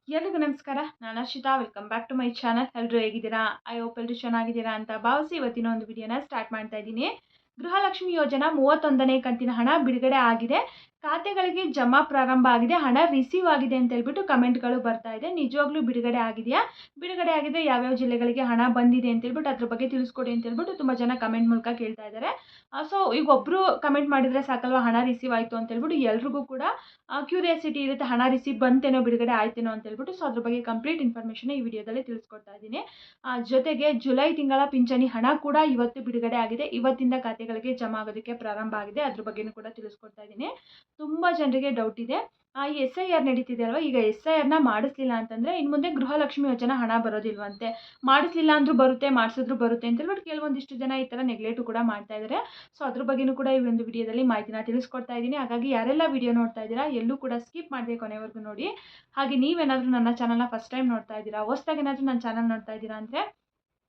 ಎಲ್ರಿಗೂ ನಮಸ್ಕಾರ. ನಾನು Harshita. Welcome back to my channel. ಎಲ್ಲರೂ ಹೇಗಿದ್ದೀರಾ? ಐ ಹೋಪ್ ಎಲ್ಲರೂ ಚೆನ್ನಾಗಿದ್ದೀರಾ ಅಂತ ಭಾವಿಸಿ ಇವತ್ತಿನ ಒಂದು ವಿಡಿಯೋನ ಸ್ಟಾರ್ಟ್ ಮಾಡ್ತಾ ಇದ್ದೀನಿ. ಗೃಹಲಕ್ಷ್ಮಿ ಯೋಜನಾ 31ನೇ ಕಂತಿನ ಹಣ ಬಿಡುಗಡೆ ಆಗಿದೆ. ಖಾತೆಗಳಿಗೆ ಜಮಾ ಪ್ರಾರಂಭ ಆಗಿದೆ. ಹಣ ರಿಸೀವ್ ಆಗಿದೆ ಅಂತ ಹೇಳ್ಬಿಟ್ಟು ಕಮೆಂಟ್ಗಳು ಬರ್ತಾ ಇದೆ. ನಿಜವಾಗ್ಲೂ ಬಿಡುಗಡೆ ಆಗಿದೆಯಾ? ಬಿಡುಗಡೆ ಆಗಿದೆ, ಯಾವ್ಯಾವ ಜಿಲ್ಲೆಗಳಿಗೆ ಹಣ ಬಂದಿದೆ ಅಂತ ಹೇಳ್ಬಿಟ್ಟು ಅದ್ರ ಬಗ್ಗೆ ತಿಳಿಸ್ಕೊಡಿ ಅಂತ ಹೇಳ್ಬಿಟ್ಟು ತುಂಬ ಜನ ಕಮೆಂಟ್ ಮೂಲಕ ಕೇಳ್ತಾ ಇದ್ದಾರೆ. ಸೊ ಈಗ ಒಬ್ಬರು ಕಮೆಂಟ್ ಮಾಡಿದರೆ ಸಾಕಲ್ವಾ ಹಣ ರಿಸೀವ್ ಆಯಿತು ಅಂತ ಹೇಳ್ಬಿಟ್ಟು ಎಲ್ರಿಗೂ ಕೂಡ ಕ್ಯೂರಿಯಾಸಿಟಿ ಇರುತ್ತೆ, ಹಣ ರಿಸೀವ್ ಬಂತೇನೋ, ಬಿಡುಗಡೆ ಆಯ್ತೇನೋ ಅಂತ ಹೇಳ್ಬಿಟ್ಟು. ಸೊ ಅದ್ರ ಬಗ್ಗೆ ಕಂಪ್ಲೀಟ್ ಇನ್ಫಾರ್ಮೇಷನ್ ಈ ವಿಡಿಯೋದಲ್ಲಿ ತಿಳಿಸ್ಕೊಡ್ತಾ ಇದ್ದೀನಿ. ಜೊತೆಗೆ ಜುಲೈ ತಿಂಗಳ ಪಿಂಚಣಿ ಹಣ ಕೂಡ ಇವತ್ತು ಬಿಡುಗಡೆ ಆಗಿದೆ. ಇವತ್ತಿಂದ ಖಾತೆಗಳಿಗೆ ಜಮಾ ಆಗೋದಕ್ಕೆ ಪ್ರಾರಂಭ ಆಗಿದೆ. ಅದ್ರ ಬಗ್ಗೆನೂ ಕೂಡ ತಿಳಿಸ್ಕೊಡ್ತಾ ಇದ್ದೀನಿ. ತುಂಬ ಜನರಿಗೆ ಡೌಟ್ ಇದೆ, ಈ SIR ನಡೀತಿದೆ ಅಲ್ವಾ, ಈಗ SIRನ ಮಾಡಿಸ್ಲಿಲ್ಲ ಅಂತಂದರೆ ಇನ್ನು ಮುಂದೆ ಗೃಹಲಕ್ಷ್ಮಿ ಯೋಜನಾ ಹಣ ಬರೋದಿಲ್ವಂತೆ. ಮಾಡಿಸ್ಲಿಲ್ಲ ಅಂದ್ರೂ ಬರುತ್ತೆ, ಮಾಡಿಸಿದ್ರು ಬರುತ್ತೆ ಅಂತ ಹೇಳ್ಬಿಟ್ಟು ಕೆಲವೊಂದಿಷ್ಟು ಜನ ಈ ಥರ ನೆಗ್ಲೆಕ್ಟು ಕೂಡ ಮಾಡ್ತಾ ಇದ್ದಾರೆ. ಸೊ ಅದ್ರ ಬಗ್ಗೆನೂ ಕೂಡ ಈ ಒಂದು ವಿಡಿಯೋದಲ್ಲಿ ಮಾಹಿತಿನ ತಿಳಿಸ್ಕೊಡ್ತಾ ಇದ್ದೀನಿ. ಹಾಗಾಗಿ ಯಾರೆಲ್ಲ ವಿಡಿಯೋ ನೋಡ್ತಾ ಇದ್ದೀರಾ ಎಲ್ಲೂ ಕೂಡ ಸ್ಕಿಪ್ ಮಾಡದೆ ಕೊನೆವರೆಗೂ ನೋಡಿ. ಹಾಗೆ ನೀವೇನಾದರೂ ನನ್ನ ಚಾನಲ್ನ ಫಸ್ಟ್ ಟೈಮ್ ನೋಡ್ತಾ ಇದ್ದೀರಾ, ಹೊಸದಾಗಿ ಏನಾದರೂ ನನ್ನ ಚಾನಲ್ ನೋಡ್ತಾ ಇದ್ದೀರಾ ಅಂದರೆ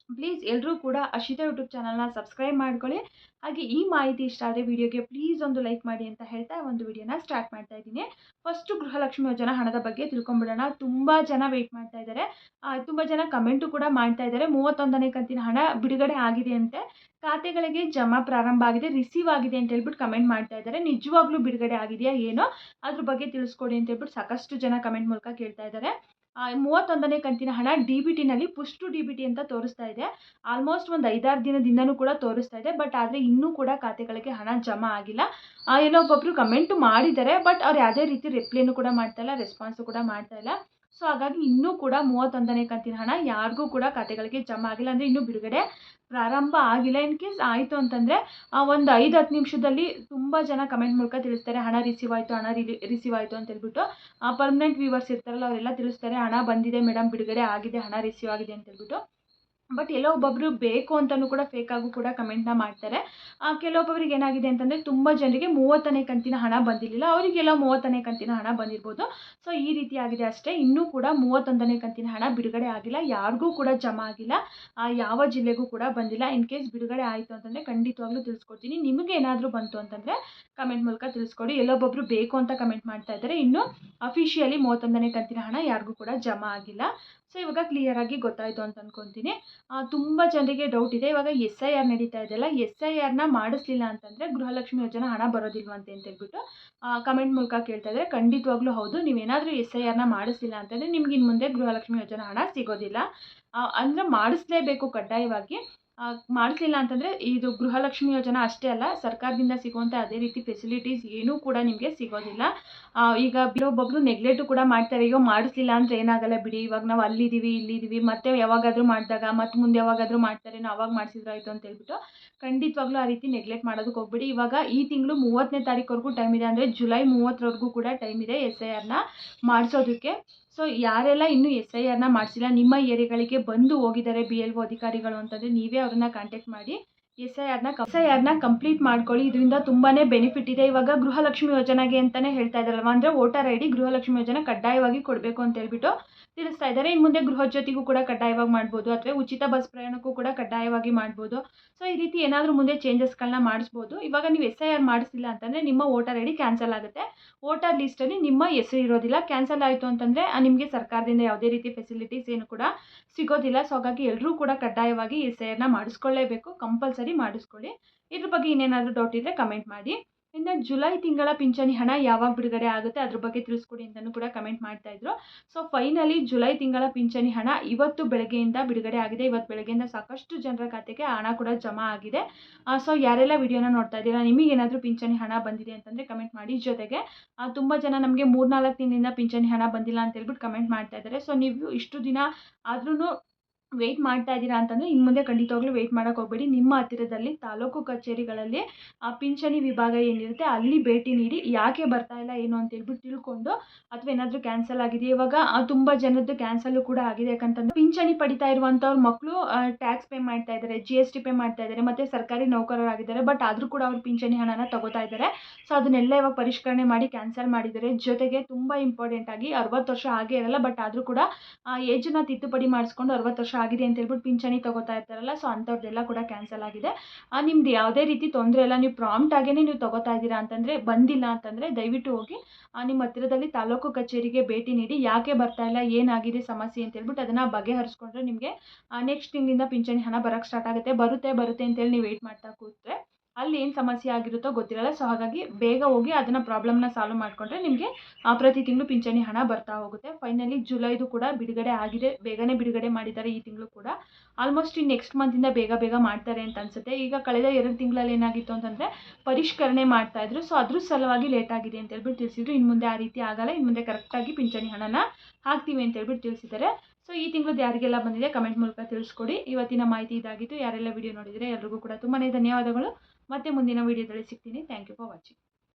ಪ್ಲೀಸ್ ಎಲ್ಲರೂ ಕೂಡ ಹರ್ಷಿತಾ ಯೂಟ್ಯೂಬ್ ಚಾನಲ್ನ ಸಬ್ಸ್ಕ್ರೈಬ್ ಮಾಡ್ಕೊಳ್ಳಿ. ಹಾಗೆ ಈ ಮಾಹಿತಿ ಇಷ್ಟ ಆದರೆ ವಿಡಿಯೋಗೆ ಪ್ಲೀಸ್ ಒಂದು ಲೈಕ್ ಮಾಡಿ ಅಂತ ಹೇಳ್ತಾ ಒಂದು ವಿಡಿಯೋನ ಸ್ಟಾರ್ಟ್ ಮಾಡ್ತಾ ಇದ್ದೀನಿ. ಫಸ್ಟು ಗೃಹಲಕ್ಷ್ಮಿ ಯೋಜನಾ ಹಣದ ಬಗ್ಗೆ ತಿಳ್ಕೊಂಬಿಡೋಣ. ತುಂಬ ಜನ ವೆಯ್ಟ್ ಮಾಡ್ತಾ ಇದ್ದಾರೆ, ತುಂಬ ಜನ ಕಮೆಂಟು ಕೂಡ ಮಾಡ್ತಾ ಇದ್ದಾರೆ. 31ನೇ ಕಂತಿನ ಹಣ ಬಿಡುಗಡೆ ಆಗಿದೆ ಅಂತೆ, ಖಾತೆಗಳಿಗೆ ಜಮಾ ಪ್ರಾರಂಭ ಆಗಿದೆ, ರಿಸೀವ್ ಆಗಿದೆ ಅಂತ ಹೇಳ್ಬಿಟ್ಟು ಕಮೆಂಟ್ ಮಾಡ್ತಾ ಇದ್ದಾರೆ. ನಿಜವಾಗ್ಲೂ ಬಿಡುಗಡೆ ಆಗಿದೆಯಾ ಏನೋ ಅದ್ರ ಬಗ್ಗೆ ತಿಳಿಸ್ಕೊಡಿ ಅಂತ ಹೇಳ್ಬಿಟ್ಟು ಸಾಕಷ್ಟು ಜನ ಕಮೆಂಟ್ ಮೂಲಕ ಕೇಳ್ತಾ ಇದ್ದಾರೆ. 31ನೇ ಕಂತಿನ ಹಣ DBTನಲ್ಲಿ ಪುಷ್ ಟು DBT ಅಂತ ತೋರಿಸ್ತಾ ಇದೆ. ಆಲ್ಮೋಸ್ಟ್ ಒಂದು 5-6 ದಿನದಿಂದನೂ ಕೂಡ ತೋರಿಸ್ತಾ ಇದೆ. ಬಟ್ ಆದರೆ ಇನ್ನೂ ಕೂಡ ಖಾತೆಗಳಿಗೆ ಹಣ ಜಮಾ ಆಗಿಲ್ಲ. ಏನೋ ಒಬ್ಬೊಬ್ಬರು ಕಮೆಂಟು ಮಾಡಿದ್ದಾರೆ, ಬಟ್ ಅವ್ರು ಯಾವುದೇ ರೀತಿ ರಿಪ್ಲೈನೂ ಕೂಡ ಮಾಡ್ತಾ ಇಲ್ಲ, ರೆಸ್ಪಾನ್ಸು ಕೂಡ ಮಾಡ್ತಾ ಇಲ್ಲ. ಸೊ ಹಾಗಾಗಿ ಇನ್ನೂ ಕೂಡ 31ನೇ ಕಂತಿನ ಹಣ ಯಾರಿಗೂ ಕೂಡ ಖಾತೆಗಳಿಗೆ ಜಮಾ ಆಗಿಲ್ಲ, ಅಂದರೆ ಇನ್ನೂ ಬಿಡುಗಡೆ ಪ್ರಾರಂಭ ಆಗಿಲ್ಲ. ಇನ್ ಕೇಸ್ ಆಯಿತು ಅಂತಂದರೆ ಒಂದು 5-10 ನಿಮಿಷದಲ್ಲಿ ತುಂಬ ಜನ ಕಮೆಂಟ್ ಮೂಲಕ ತಿಳಿಸ್ತಾರೆ ಹಣ ರಿಸೀವ್ ಆಯಿತು, ಹಣ ರಿಸೀವ್ ಆಯಿತು ಅಂತ ಹೇಳ್ಬಿಟ್ಟು. ಪರ್ಮನೆಂಟ್ ವ್ಯೂವರ್ಸ್ ಇರ್ತಾರಲ್ಲ ಅವರೆಲ್ಲ ತಿಳಿಸ್ತಾರೆ ಹಣ ಬಂದಿದೆ ಮೇಡಮ್, ಬಿಡುಗಡೆ ಆಗಿದೆ, ಹಣ ರಿಸೀವ್ ಆಗಿದೆ ಅಂತ ಹೇಳ್ಬಿಟ್ಟು. ಬಟ್ ಎಲ್ಲೋ ಒಬ್ಬೊಬ್ಬರು ಬೇಕು ಅಂತಲೂ ಕೂಡ ಫೇಕಾಗೂ ಕೂಡ ಕಮೆಂಟ್ನ ಮಾಡ್ತಾರೆ. ಕೆಲವೊಬ್ಬರಿಗೆ ಏನಾಗಿದೆ ಅಂತಂದರೆ ತುಂಬ ಜನರಿಗೆ 30ನೇ ಕಂತಿನ ಹಣ ಬಂದಿರಲಿಲ್ಲ, ಅವರಿಗೆಲ್ಲ 30ನೇ ಕಂತಿನ ಹಣ ಬಂದಿರ್ಬೋದು. ಸೊ ಈ ರೀತಿ ಆಗಿದೆ ಅಷ್ಟೇ. ಇನ್ನೂ ಕೂಡ 31ನೇ ಕಂತಿನ ಹಣ ಬಿಡುಗಡೆ ಆಗಿಲ್ಲ, ಯಾರಿಗೂ ಕೂಡ ಜಮಾ ಆಗಿಲ್ಲ, ಯಾವ ಜಿಲ್ಲೆಗೂ ಕೂಡ ಬಂದಿಲ್ಲ. ಇನ್ ಕೇಸ್ ಬಿಡುಗಡೆ ಆಯಿತು ಅಂತಂದರೆ ಖಂಡಿತವಾಗ್ಲೂ ತಿಳಿಸ್ಕೊಡ್ತೀನಿ. ನಿಮಗೆ ಏನಾದರೂ ಬಂತು ಅಂತಂದರೆ ಕಮೆಂಟ್ ಮೂಲಕ ತಿಳಿಸ್ಕೊಡಿ. ಎಲ್ಲೊಬ್ಬೊಬ್ಬರು ಬೇಕು ಅಂತ ಕಮೆಂಟ್ ಮಾಡ್ತಾ ಇದ್ದಾರೆ. ಇನ್ನು ಅಫಿಷಿಯಲಿ 31ನೇ ಕಂತಿನ ಹಣ ಯಾರಿಗೂ ಕೂಡ ಜಮಾ ಆಗಿಲ್ಲ. ಸೊ ಇವಾಗ ಕ್ಲಿಯರಾಗಿ ಗೊತ್ತಾಯಿತು ಅಂತ ಅಂದ್ಕೊತೀನಿ. ತುಂಬ ಜನರಿಗೆ ಡೌಟ್ ಇದೆ, ಇವಾಗ SIR ನಡೀತಾ ಇದೆಯಲ್ಲ, SIRನ ಮಾಡಿಸ್ಲಿಲ್ಲ ಅಂತಂದರೆ ಗೃಹಲಕ್ಷ್ಮಿ ಯೋಜನಾ ಹಣ ಬರೋದಿಲ್ವಂತೆ ಅಂತ ಹೇಳ್ಬಿಟ್ಟು ಕಮೆಂಟ್ ಮೂಲಕ ಕೇಳ್ತಾ ಇದ್ದಾರೆ. ಖಂಡಿತವಾಗ್ಲೂ ಹೌದು, ನೀವೇನಾದರೂ SIRನ ಮಾಡಿಸ್ಲಿಲ್ಲ ಅಂತಂದರೆ ನಿಮ್ಗೆ ಇನ್ನು ಮುಂದೆ ಗೃಹಲಕ್ಷ್ಮಿ ಯೋಜನಾ ಹಣ ಸಿಗೋದಿಲ್ಲ. ಅಂದರೆ ಮಾಡಿಸ್ಲೇಬೇಕು ಕಡ್ಡಾಯವಾಗಿ. ಮಾಡಿಸ್ಲಿಲ್ಲ ಅಂತಂದರೆ ಇದು ಗೃಹಲಕ್ಷ್ಮಿ ಯೋಜನಾ ಅಷ್ಟೇ ಅಲ್ಲ, ಸರ್ಕಾರದಿಂದ ಸಿಗುವಂಥ ಅದೇ ರೀತಿ ಫೆಸಿಲಿಟೀಸ್ ಏನೂ ಕೂಡ ನಿಮಗೆ ಸಿಗೋದಿಲ್ಲ. ಈಗ ಒಬ್ಬೊಬ್ಬರು ನೆಗ್ಲೆಕ್ಟು ಕೂಡ ಮಾಡ್ತಾರೆ, ಅಯ್ಯೋ ಮಾಡಿಸ್ಲಿಲ್ಲ ಅಂದರೆ ಏನಾಗಲ್ಲ ಬಿಡಿ, ಇವಾಗ ನಾವು ಅಲ್ಲಿದ್ದೀವಿ ಇಲ್ಲಿದ್ದೀವಿ, ಮತ್ತೆ ಯಾವಾಗಾದರೂ ಮಾಡಿದಾಗ ಮತ್ತೆ ಮುಂದೆ ಯಾವಾಗಾದರೂ ಮಾಡ್ತಾರೆ, ನಾವು ಅವಾಗ ಮಾಡಿಸಿದ್ರಾಯ್ತು ಅಂತ ಹೇಳ್ಬಿಟ್ಟು ಖಂಡಿತವಾಗ್ಲೂ ಆ ರೀತಿ ನೆಗ್ಲೆಕ್ಟ್ ಮಾಡೋದಕ್ಕೆ ಹೋಗ್ಬಿಡಿ. ಇವಾಗ ಈ ತಿಂಗಳು 30ನೇ ತಾರೀಕುವರೆಗೂ ಟೈಮ್ ಇದೆ, ಅಂದರೆ ಜುಲೈ 30ರವರೆಗೂ ಕೂಡ ಟೈಮ್ ಇದೆ SIRನ ಮಾಡಿಸೋದಕ್ಕೆ. ಸೊ ಯಾರೆಲ್ಲ ಇನ್ನೂ SIRನ ಮಾಡಿಸಿಲ್ಲ, ನಿಮ್ಮ ಏರಿಯಾಗಳಿಗೆ ಬಂದು ಹೋಗಿದ್ದಾರೆ BLO ಅಧಿಕಾರಿಗಳು ಅಂತಂದರೆ ನೀವೇ ಅವ್ರನ್ನ ಕಾಂಟ್ಯಾಕ್ಟ್ ಮಾಡಿ SIRನ ಕಂಪ್ಲೀಟ್ ಮಾಡ್ಕೊಳ್ಳಿ. ಇದರಿಂದ ತುಂಬಾ ಬೆನಿಫಿಟ್ ಇದೆ. ಇವಾಗ ಗೃಹಲಕ್ಷ್ಮಿ ಯೋಜನೆಗೆ ಅಂತಲೇ ಹೇಳ್ತಾ ಇದ್ದಾರಲ್ವ, ಅಂದರೆ ವೋಟರ್ ID ಗೃಹಲಕ್ಷ್ಮಿ ಯೋಜನೆ ಕಡ್ಡಾಯವಾಗಿ ಕೊಡಬೇಕು ಅಂತ ಹೇಳ್ಬಿಟ್ಟು ತಿಳಿಸ್ತಾ ಇದ್ದಾರೆ. ಇನ್ನು ಮುಂದೆ ಗೃಹ ಜ್ಯೋತಿಗೂ ಕೂಡ ಕಡ್ಡಾಯವಾಗಿ ಮಾಡ್ಬೋದು, ಅಥವಾ ಉಚಿತ ಬಸ್ ಪ್ರಯಾಣಕ್ಕೂ ಕೂಡ ಕಡ್ಡಾಯವಾಗಿ ಮಾಡ್ಬೋದು. ಸೊ ಈ ರೀತಿ ಏನಾದರೂ ಮುಂದೆ ಚೇಂಜಸ್ಗಳನ್ನ ಮಾಡಿಸ್ಬೋದು. ಇವಾಗ ನೀವು SIR ಮಾಡಿಸಿಲ್ಲ ಅಂತಂದರೆ ನಿಮ್ಮ ವೋಟರ್ ID ಕ್ಯಾನ್ಸಲ್ ಆಗುತ್ತೆ, ವೋಟರ್ ಲಿಸ್ಟಲ್ಲಿ ನಿಮ್ಮ ಹೆಸರು ಇರೋದಿಲ್ಲ. ಕ್ಯಾನ್ಸಲ್ ಆಯಿತು ಅಂತಂದರೆ ನಿಮಗೆ ಸರ್ಕಾರದಿಂದ ಯಾವುದೇ ರೀತಿ ಫೆಸಿಲಿಟೀಸ್ ಏನು ಕೂಡ ಸಿಗೋದಿಲ್ಲ. ಸೊ ಹಾಗಾಗಿ ಎಲ್ಲರೂ ಕೂಡ ಕಡ್ಡಾಯವಾಗಿ SIRನ ಮಾಡಿಸ್ಕೊಳ್ಳೇಬೇಕು, ಕಂಪಲ್ಸರಿ ಮಾಡಿಸ್ಕೊಳ್ಳಿ. ಇದ್ರ ಬಗ್ಗೆ ಇನ್ನೇನಾದರೂ ಡೌಟ್ ಇದ್ದರೆ ಕಮೆಂಟ್ ಮಾಡಿ. ಇನ್ನು ಜುಲೈ ತಿಂಗಳ ಪಿಂಚಣಿ ಹಣ ಯಾವಾಗ ಬಿಡುಗಡೆ ಆಗುತ್ತೆ ಅದ್ರ ಬಗ್ಗೆ ತಿಳಿಸ್ಕೊಡಿ ಅಂತಲೂ ಕೂಡ ಕಮೆಂಟ್ ಮಾಡ್ತಾಯಿದ್ರು. ಸೊ ಫೈನಲಿ ಜುಲೈ ತಿಂಗಳ ಪಿಂಚಣಿ ಹಣ ಇವತ್ತು ಬೆಳಗ್ಗೆಯಿಂದ ಬಿಡುಗಡೆ ಆಗಿದೆ. ಇವತ್ತು ಬೆಳಗ್ಗೆಯಿಂದ ಸಾಕಷ್ಟು ಜನರ ಖಾತೆಗೆ ಹಣ ಕೂಡ ಜಮಾ ಆಗಿದೆ. ಸೊ ಯಾರೆಲ್ಲ ವಿಡಿಯೋನ ನೋಡ್ತಾ ಇದ್ದೀರಾ, ನಿಮಗೇನಾದರೂ ಪಿಂಚಣಿ ಹಣ ಬಂದಿದೆ ಅಂತಂದರೆ ಕಮೆಂಟ್ ಮಾಡಿ. ಜೊತೆಗೆ ತುಂಬ ಜನ ನಮಗೆ 3-4 ದಿನದಿಂದ ಪಿಂಚಣಿ ಹಣ ಬಂದಿಲ್ಲ ಅಂತ ಹೇಳ್ಬಿಟ್ಟು ಕಮೆಂಟ್ ಮಾಡ್ತಾ ಇದ್ದಾರೆ. ಸೊ ನೀವು ಇಷ್ಟು ದಿನ ಆದ್ರೂ ವೆಯ್ಟ್ ಮಾಡ್ತಾ ಇದ್ದೀರಾ ಅಂತಂದರೆ ಇನ್ನು ಮುಂದೆ ಖಂಡಿತವಾಗ್ಲೂ ವೆಯ್ಟ್ ಮಾಡೋಕ್ಕೆ ಹೋಗಬೇಡಿ. ನಿಮ್ಮ ಹತ್ತಿರದಲ್ಲಿ ತಾಲೂಕು ಕಚೇರಿಗಳಲ್ಲಿ ಪಿಂಚಣಿ ವಿಭಾಗ ಏನಿರುತ್ತೆ ಅಲ್ಲಿ ಭೇಟಿ ನೀಡಿ ಯಾಕೆ ಬರ್ತಾ ಇಲ್ಲ ಏನು ಅಂತ ಹೇಳ್ಬಿಟ್ಟು ತಿಳ್ಕೊಂಡು, ಅಥವಾ ಏನಾದರೂ ಕ್ಯಾನ್ಸಲ್ ಆಗಿದೆ. ಇವಾಗ ತುಂಬ ಜನದ್ದು ಕ್ಯಾನ್ಸಲ್ಲು ಕೂಡ ಆಗಿದೆ. ಯಾಕಂತಂದ್ರೆ ಪಿಂಚಣಿ ಪಡಿತಾ ಇರುವಂಥವ್ರ ಮಕ್ಕಳು ಟ್ಯಾಕ್ಸ್ ಪೇ ಮಾಡ್ತಾ ಇದ್ದಾರೆ, GST ಪೇ ಮಾಡ್ತಾ ಇದ್ದಾರೆ, ಮತ್ತು ಸರ್ಕಾರಿ ನೌಕರರಾಗಿದ್ದಾರೆ. ಬಟ್ ಆದರೂ ಕೂಡ ಅವ್ರು ಪಿಂಚಣಿ ಹಣನ ತಗೋತಾ ಇದ್ದಾರೆ. ಸೊ ಅದನ್ನೆಲ್ಲ ಇವಾಗ ಪರಿಷ್ಕರಣೆ ಮಾಡಿ ಕ್ಯಾನ್ಸಲ್ ಮಾಡಿದ್ದಾರೆ. ಜೊತೆಗೆ ತುಂಬ ಇಂಪಾರ್ಟೆಂಟ್ ಆಗಿ 60 ವರ್ಷ ಆಗೇ ಇರಲ್ಲ, ಬಟ್ ಆದರೂ ಕೂಡ ಏಜನ್ನ ತಿದ್ದುಪಡಿ ಮಾಡಿಸ್ಕೊಂಡು 60 ವರ್ಷ ಆಗಿದೆ ಅಂತ ಹೇಳ್ಬಿಟ್ಟು ಪಿಂಚಣಿ ತೊಗೋತಾ ಇರ್ತಾರಲ್ಲ, ಸೊ ಅಂಥವ್ರದ್ದೆಲ್ಲ ಕೂಡ ಕ್ಯಾನ್ಸಲ್ ಆಗಿದೆ. ನಿಮ್ದು ಯಾವುದೇ ರೀತಿ ತೊಂದರೆ ಇಲ್ಲ, ನೀವು ಪ್ರಾಂಪ್ಟಾಗೇ ನೀವು ತೊಗೋತಾ ಇದ್ದೀರಾ ಅಂತಂದರೆ, ಬಂದಿಲ್ಲ ಅಂತಂದರೆ ದಯವಿಟ್ಟು ಹೋಗಿ ನಿಮ್ಮ ಹತ್ತಿರದಲ್ಲಿ ತಾಲೂಕು ಕಚೇರಿಗೆ ಭೇಟಿ ನೀಡಿ ಯಾಕೆ ಬರ್ತಾ ಇಲ್ಲ, ಏನಾಗಿದೆ ಸಮಸ್ಯೆ ಅಂತ ಹೇಳ್ಬಿಟ್ಟು ಅದನ್ನು ಬಗೆಹರಿಸ್ಕೊಂಡ್ರೆ ನಿಮಗೆ ನೆಕ್ಸ್ಟ್ ತಿಂಗಳಿಂದ ಪಿಂಚಣಿ ಹಣ ಬರೋಕ್ಕೆ ಸ್ಟಾರ್ಟ್ ಆಗುತ್ತೆ. ಬರುತ್ತೆ ಅಂತೇಳಿ ನೀವು ವೆಯ್ಟ್ ಮಾಡ್ತಾ ಕೂತ್ರೆ ಅಲ್ಲಿ ಏನು ಸಮಸ್ಯೆ ಆಗಿರುತ್ತೋ ಗೊತ್ತಿರಲ್ಲ. ಸೊ ಹಾಗಾಗಿ ಬೇಗ ಹೋಗಿ ಅದನ್ನು ಪ್ರಾಬ್ಲಮ್ನ ಸಾಲ್ವ್ ಮಾಡಿಕೊಂಡ್ರೆ ನಿಮಗೆ ಪ್ರತಿ ತಿಂಗಳು ಪಿಂಚಣಿ ಹಣ ಬರ್ತಾ ಹೋಗುತ್ತೆ. ಫೈನಲಿ ಜುಲೈದು ಕೂಡ ಬಿಡುಗಡೆ ಆಗಿದೆ, ಬೇಗನೆ ಬಿಡುಗಡೆ ಮಾಡಿದ್ದಾರೆ ಈ ತಿಂಗಳು ಕೂಡ. ಆಲ್ಮೋಸ್ಟ್ ಈ ನೆಕ್ಸ್ಟ್ ಮಂತಿಂದ ಬೇಗ ಮಾಡ್ತಾರೆ ಅಂತ ಅನಿಸುತ್ತೆ. ಈಗ ಕಳೆದ 2 ತಿಂಗಳಲ್ಲಿ ಏನಾಗಿತ್ತು ಅಂತಂದರೆ ಪರಿಷ್ಕರಣೆ ಮಾಡ್ತಾಯಿದ್ರು, ಸೊ ಅದ್ರ ಸಲುವಾಗಿ ಲೇಟ್ ಆಗಿದೆ ಅಂತ ಹೇಳ್ಬಿಟ್ಟು ತಿಳಿಸಿದ್ರು. ಇನ್ನು ಮುಂದೆ ಆ ರೀತಿ ಆಗಲ್ಲ, ಇನ್ನು ಮುಂದೆ ಕರೆಕ್ಟಾಗಿ ಪಿಂಚಣಿ ಹಣನ ಹಾಕ್ತೀವಿ ಅಂತ ಹೇಳ್ಬಿಟ್ಟು ತಿಳಿಸಿದ್ದಾರೆ. ಸೊ ಈ ತಿಂಗಳದ್ದು ಯಾರಿಗೆಲ್ಲ ಬಂದಿದೆ ಕಮೆಂಟ್ ಮೂಲಕ ತಿಳಿಸ್ಕೊಡಿ. ಇವತ್ತಿನ ಮಾಹಿತಿ ಇದಾಗಿತ್ತು. ಯಾರೆಲ್ಲ ವಿಡಿಯೋ ನೋಡಿದರೆ ಎಲ್ರಿಗೂ ಕೂಡ ತುಂಬಾ ಧನ್ಯವಾದಗಳು. ಮತ್ತೆ ಮುಂದಿನ ವಿಡಿಯೋದಲ್ಲಿ ಸಿಗ್ತೀನಿ. Thank you for watching.